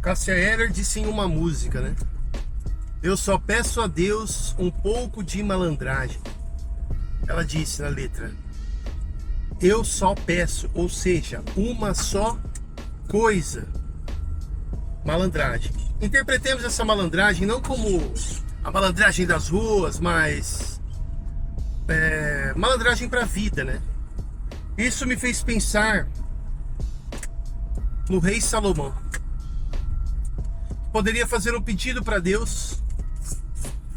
Cássia Eller disse em uma música, né? Eu só peço a Deus um pouco de malandragem. Ela disse na letra: eu só peço, ou seja, uma só coisa. Malandragem. Interpretemos essa malandragem não como a malandragem das ruas, mas malandragem para a vida, né? Isso me fez pensar no rei Salomão. Poderia fazer um pedido para Deus,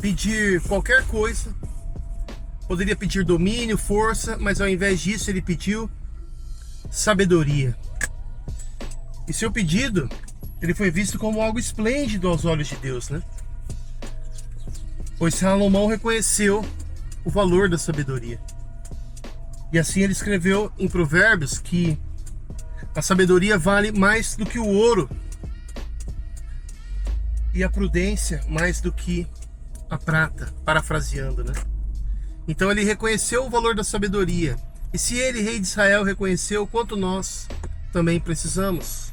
pedir qualquer coisa, poderia pedir domínio, força, mas ao invés disso ele pediu sabedoria. E seu pedido, ele foi visto como algo esplêndido aos olhos de Deus, né? Pois Salomão reconheceu o valor da sabedoria. E assim ele escreveu em Provérbios que a sabedoria vale mais do que o ouro e a prudência mais do que a prata, parafraseando, né? Então ele reconheceu o valor da sabedoria. E se ele, rei de Israel, reconheceu, quanto nós também precisamos.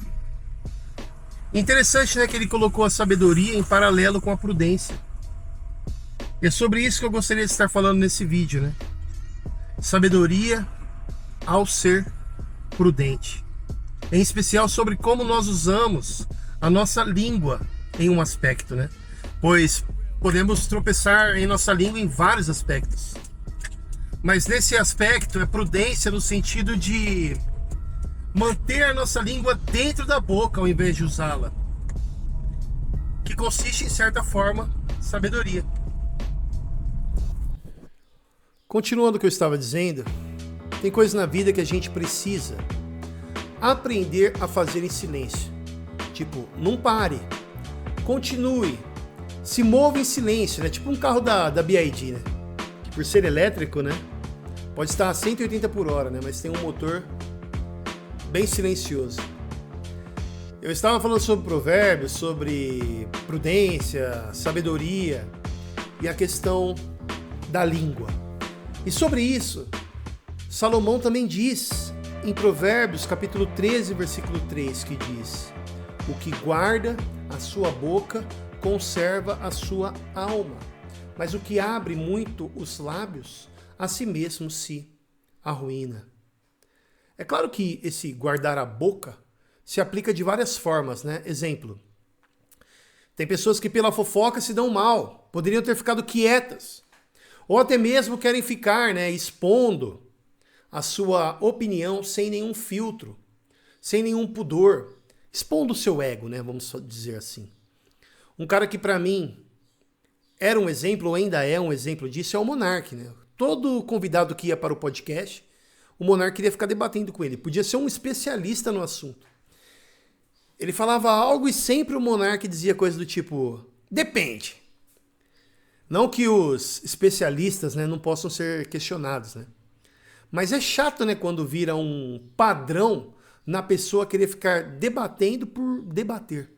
Interessante, né, que ele colocou a sabedoria em paralelo com a prudência. E é sobre isso que eu gostaria de estar falando nesse vídeo, né? Sabedoria ao ser prudente. Em especial sobre como nós usamos a nossa língua em um aspecto, né? Pois podemos tropeçar em nossa língua em vários aspectos. Mas nesse aspecto é prudência no sentido de manter a nossa língua dentro da boca ao invés de usá-la. Que consiste, em certa forma, sabedoria. Continuando o que eu estava dizendo, tem coisas na vida que a gente precisa aprender a fazer em silêncio. Tipo, não pare, continue, se mova em silêncio, né? Tipo um carro da BYD, né? Que por ser elétrico, né? Pode estar a 180 por hora, né? Mas tem um motor bem silencioso. Eu estava falando sobre provérbios, sobre prudência, sabedoria e a questão da língua. E sobre isso, Salomão também diz em Provérbios capítulo 13, versículo 3, que diz: o que guarda a sua boca conserva a sua alma, mas o que abre muito os lábios, a si mesmo se arruína. É claro que esse guardar a boca se aplica de várias formas, né? Exemplo, tem pessoas que pela fofoca se dão mal, poderiam ter ficado quietas, ou até mesmo querem ficar, né, expondo a sua opinião sem nenhum filtro, sem nenhum pudor, expondo o seu ego, né, vamos dizer assim. Um cara que para mim era um exemplo, ou ainda é um exemplo disso, é o Monark, né? Todo convidado que ia para o podcast, o Monark queria ficar debatendo com ele. Podia ser um especialista no assunto. Ele falava algo e sempre o Monark dizia coisa do tipo: depende. Não que os especialistas, né, não possam ser questionados, né? Mas é chato, né, quando vira um padrão na pessoa querer ficar debatendo por debater.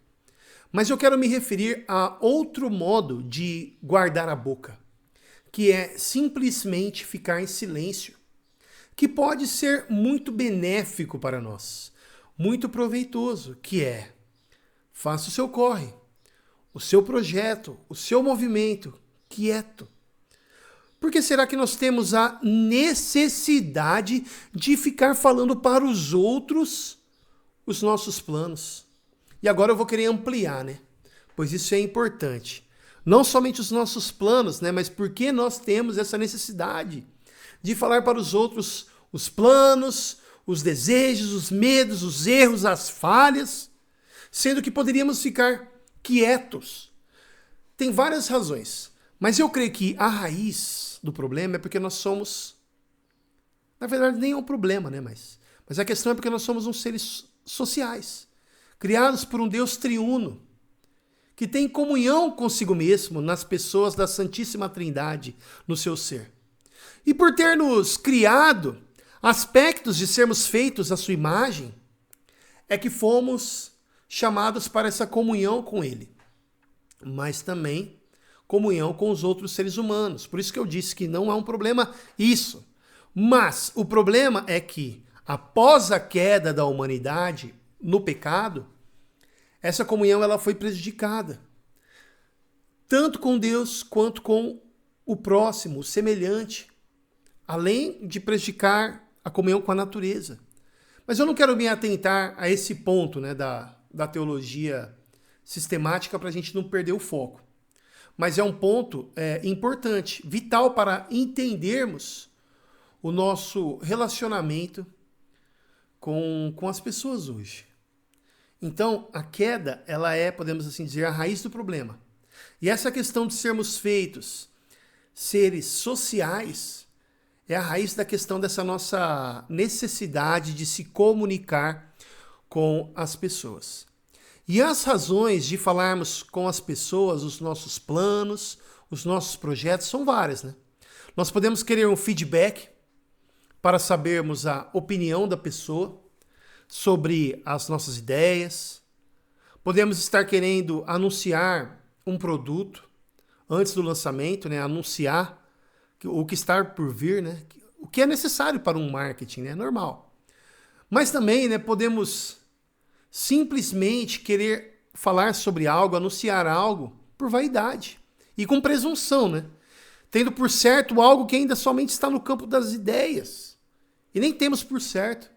Mas eu quero me referir a outro modo de guardar a boca, que é simplesmente ficar em silêncio, que pode ser muito benéfico para nós, muito proveitoso, que é: faça o seu corre, o seu projeto, o seu movimento, quieto. Por que será que nós temos a necessidade de ficar falando para os outros os nossos planos? E agora eu vou querer ampliar, né? Pois isso é importante. Não somente os nossos planos, né? Mas por que nós temos essa necessidade de falar para os outros os planos, os desejos, os medos, os erros, as falhas, sendo que poderíamos ficar quietos? Tem várias razões, mas eu creio que a raiz do problema é porque nós somos, na verdade nem é um problema, né? Mas a questão é porque nós somos uns seres sociais, criados por um Deus triuno, que tem comunhão consigo mesmo nas pessoas da Santíssima Trindade no seu ser. E por ter nos criado aspectos de sermos feitos à sua imagem, é que fomos chamados para essa comunhão com Ele, mas também comunhão com os outros seres humanos. Por isso que eu disse que não é um problema isso. Mas o problema é que, após a queda da humanidade no pecado, essa comunhão ela foi prejudicada, tanto com Deus quanto com o próximo, o semelhante, além de prejudicar a comunhão com a natureza. Mas eu não quero me atentar a esse ponto, né, da teologia sistemática para a gente não perder o foco. Mas é um ponto importante, vital para entendermos o nosso relacionamento com as pessoas hoje. Então, a queda, ela é, podemos assim dizer, a raiz do problema. E essa questão de sermos feitos seres sociais é a raiz da questão dessa nossa necessidade de se comunicar com as pessoas. E as razões de falarmos com as pessoas, os nossos planos, os nossos projetos, são várias, né? Nós podemos querer um feedback para sabermos a opinião da pessoa sobre as nossas ideias. Podemos estar querendo anunciar um produto antes do lançamento, né? Anunciar o que está por vir, né? O que é necessário para um marketing, né? Normal. Mas também, né, podemos simplesmente querer falar sobre algo, anunciar algo por vaidade e com presunção, né? Tendo por certo algo que ainda somente está no campo das ideias e nem temos por certo.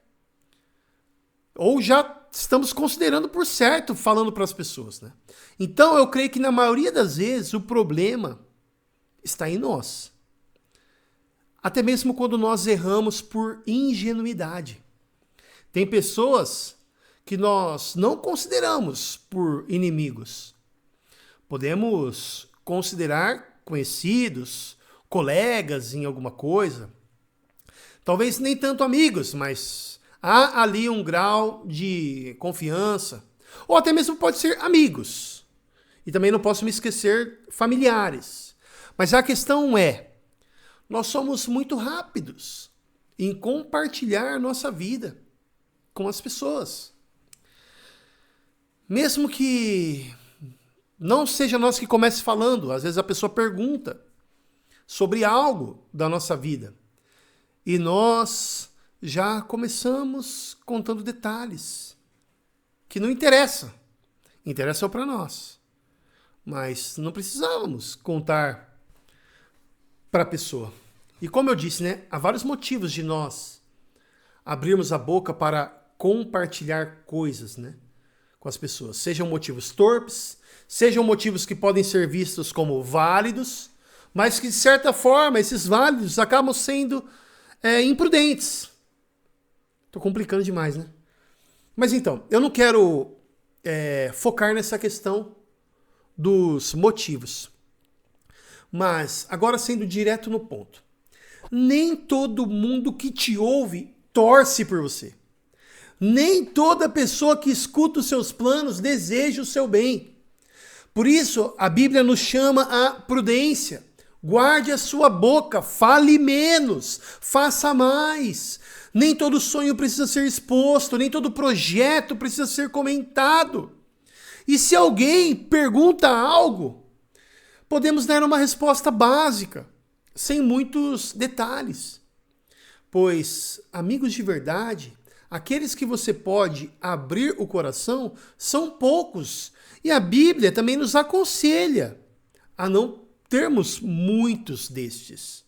Ou já estamos considerando por certo falando para as pessoas, né? Então eu creio que na maioria das vezes o problema está em nós. Até mesmo quando nós erramos por ingenuidade. Tem pessoas que nós não consideramos por inimigos. Podemos considerar conhecidos, colegas em alguma coisa. Talvez nem tanto amigos, mas há ali um grau de confiança. Ou até mesmo pode ser amigos. E também não posso me esquecer familiares. Mas a questão é, nós somos muito rápidos em compartilhar nossa vida com as pessoas. Mesmo que não seja nós que comece falando, às vezes a pessoa pergunta sobre algo da nossa vida. E nós já começamos contando detalhes que não interessam. Interessam para nós. Mas não precisávamos contar para a pessoa. E como eu disse, né, há vários motivos de nós abrirmos a boca para compartilhar coisas, né, com as pessoas. Sejam motivos torpes, sejam motivos que podem ser vistos como válidos, mas que de certa forma esses válidos acabam sendo imprudentes. Estou complicando demais, né? Mas então, eu não quero focar nessa questão dos motivos. Mas, agora sendo direto no ponto. Nem todo mundo que te ouve torce por você. Nem toda pessoa que escuta os seus planos deseja o seu bem. Por isso, a Bíblia nos chama à prudência. Guarde a sua boca, fale menos, faça mais. Nem todo sonho precisa ser exposto, nem todo projeto precisa ser comentado. E se alguém pergunta algo, podemos dar uma resposta básica, sem muitos detalhes. Pois amigos de verdade, aqueles que você pode abrir o coração, são poucos. E a Bíblia também nos aconselha a não termos muitos destes.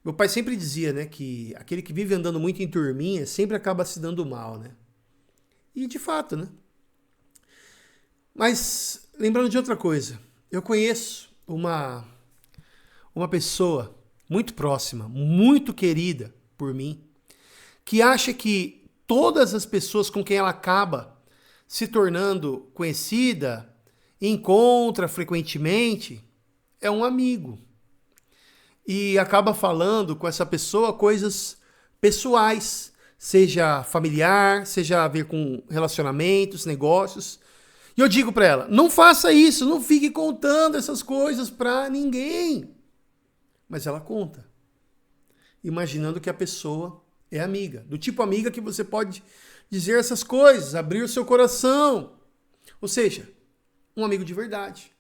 Meu pai sempre dizia, né, que aquele que vive andando muito em turminha sempre acaba se dando mal, né? E de fato, né? Mas lembrando de outra coisa, eu conheço uma pessoa muito próxima, muito querida por mim, que acha que todas as pessoas com quem ela acaba se tornando conhecida, encontra frequentemente, é um amigo. E acaba falando com essa pessoa coisas pessoais, seja familiar, seja a ver com relacionamentos, negócios. E eu digo para ela, não faça isso, não fique contando essas coisas para ninguém. Mas ela conta, imaginando que a pessoa é amiga. Do tipo amiga que você pode dizer essas coisas, abrir o seu coração. Ou seja, um amigo de verdade.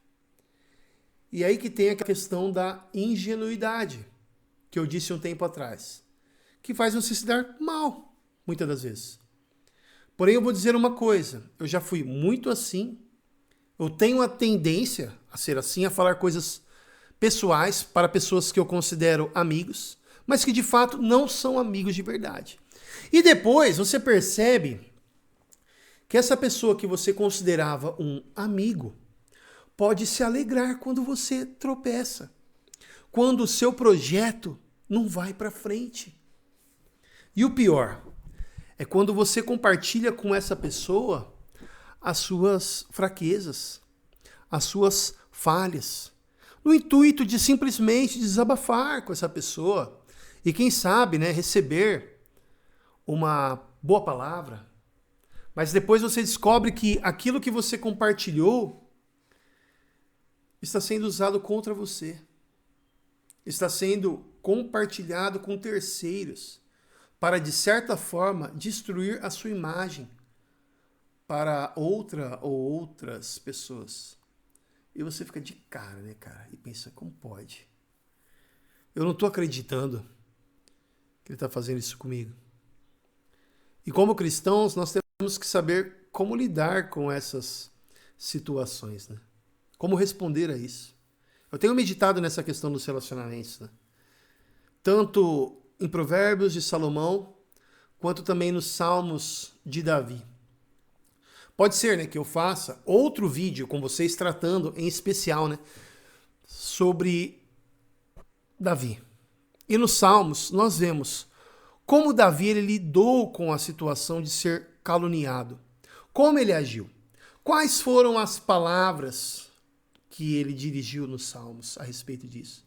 E aí que tem a questão da ingenuidade, que eu disse um tempo atrás, que faz você se dar mal, muitas das vezes. Porém, eu vou dizer uma coisa, eu já fui muito assim, eu tenho a tendência a ser assim, a falar coisas pessoais para pessoas que eu considero amigos, mas que de fato não são amigos de verdade. E depois você percebe que essa pessoa que você considerava um amigo pode se alegrar quando você tropeça, quando o seu projeto não vai para frente. E o pior é quando você compartilha com essa pessoa as suas fraquezas, as suas falhas, no intuito de simplesmente desabafar com essa pessoa e quem sabe, né, receber uma boa palavra. Mas depois você descobre que aquilo que você compartilhou está sendo usado contra você. Está sendo compartilhado com terceiros para, de certa forma, destruir a sua imagem para outra ou outras pessoas. E você fica de cara, né, cara? E pensa, como pode? Eu não estou acreditando que ele está fazendo isso comigo. E como cristãos, nós temos que saber como lidar com essas situações, né? Como responder a isso. Eu tenho meditado nessa questão dos relacionamentos, né? Tanto em Provérbios de Salomão, quanto também nos Salmos de Davi. Pode ser, né, que eu faça outro vídeo com vocês tratando em especial, né, sobre Davi. E nos Salmos nós vemos como Davi ele lidou com a situação de ser caluniado. Como ele agiu. Quais foram as palavras que ele dirigiu nos Salmos a respeito disso?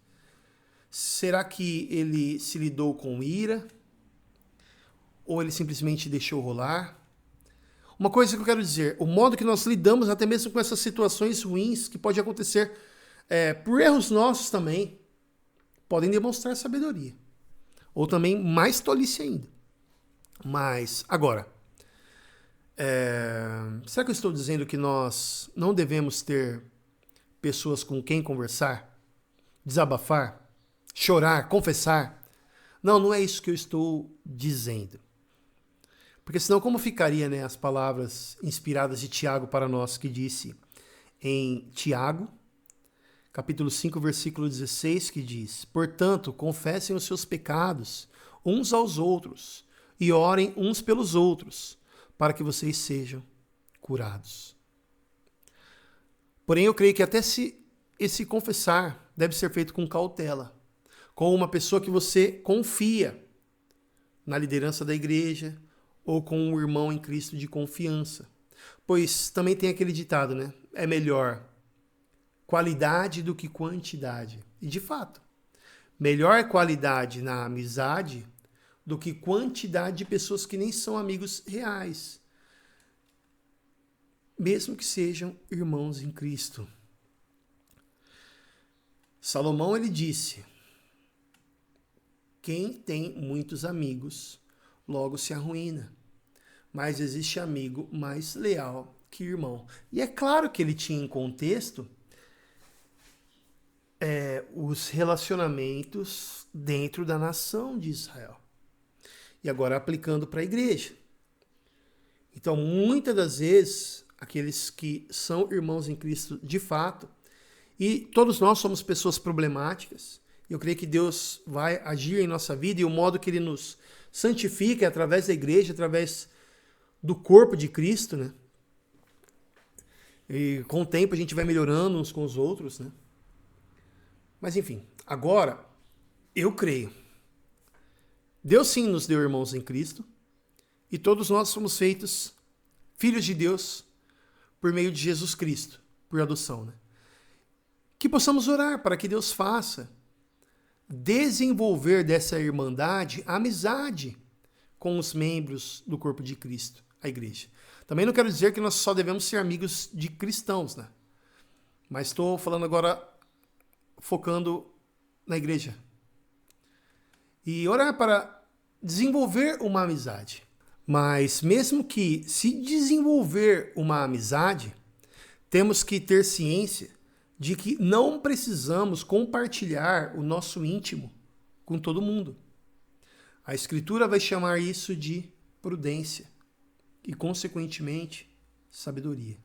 Será que ele se lidou com ira? Ou ele simplesmente deixou rolar? Uma coisa que eu quero dizer, o modo que nós lidamos até mesmo com essas situações ruins que pode acontecer por erros nossos também, podem demonstrar sabedoria. Ou também mais tolice ainda. Mas, agora, será que eu estou dizendo que nós não devemos ter pessoas com quem conversar, desabafar, chorar, confessar? Não, não é isso que eu estou dizendo. Porque senão como ficaria, né, as palavras inspiradas de Tiago para nós, que disse em Tiago, capítulo 5, versículo 16, que diz: portanto, confessem os seus pecados uns aos outros e orem uns pelos outros, para que vocês sejam curados. Porém, eu creio que até esse confessar deve ser feito com cautela, com uma pessoa que você confia na liderança da igreja, ou com um irmão em Cristo de confiança. Pois também tem aquele ditado, né? É melhor qualidade do que quantidade. E de fato, melhor qualidade na amizade do que quantidade de pessoas que nem são amigos reais, mesmo que sejam irmãos em Cristo. Salomão, ele disse: quem tem muitos amigos logo se arruína, mas existe amigo mais leal que irmão. E é claro que ele tinha em contexto os relacionamentos dentro da nação de Israel. E agora aplicando para a igreja. Então, muitas das vezes, aqueles que são irmãos em Cristo de fato, e todos nós somos pessoas problemáticas, eu creio que Deus vai agir em nossa vida e o modo que Ele nos santifica é através da igreja, através do corpo de Cristo, né? E com o tempo a gente vai melhorando uns com os outros, né? Mas enfim, agora eu creio. Deus sim nos deu irmãos em Cristo e todos nós somos feitos filhos de Deus por meio de Jesus Cristo, por adoção, né? Que possamos orar para que Deus faça desenvolver dessa irmandade a amizade com os membros do corpo de Cristo, a igreja. Também não quero dizer que nós só devemos ser amigos de cristãos, né? Mas estou falando agora, focando na igreja. E orar para desenvolver uma amizade. Mas mesmo que se desenvolver uma amizade, temos que ter ciência de que não precisamos compartilhar o nosso íntimo com todo mundo. A Escritura vai chamar isso de prudência. e, consequentemente, sabedoria.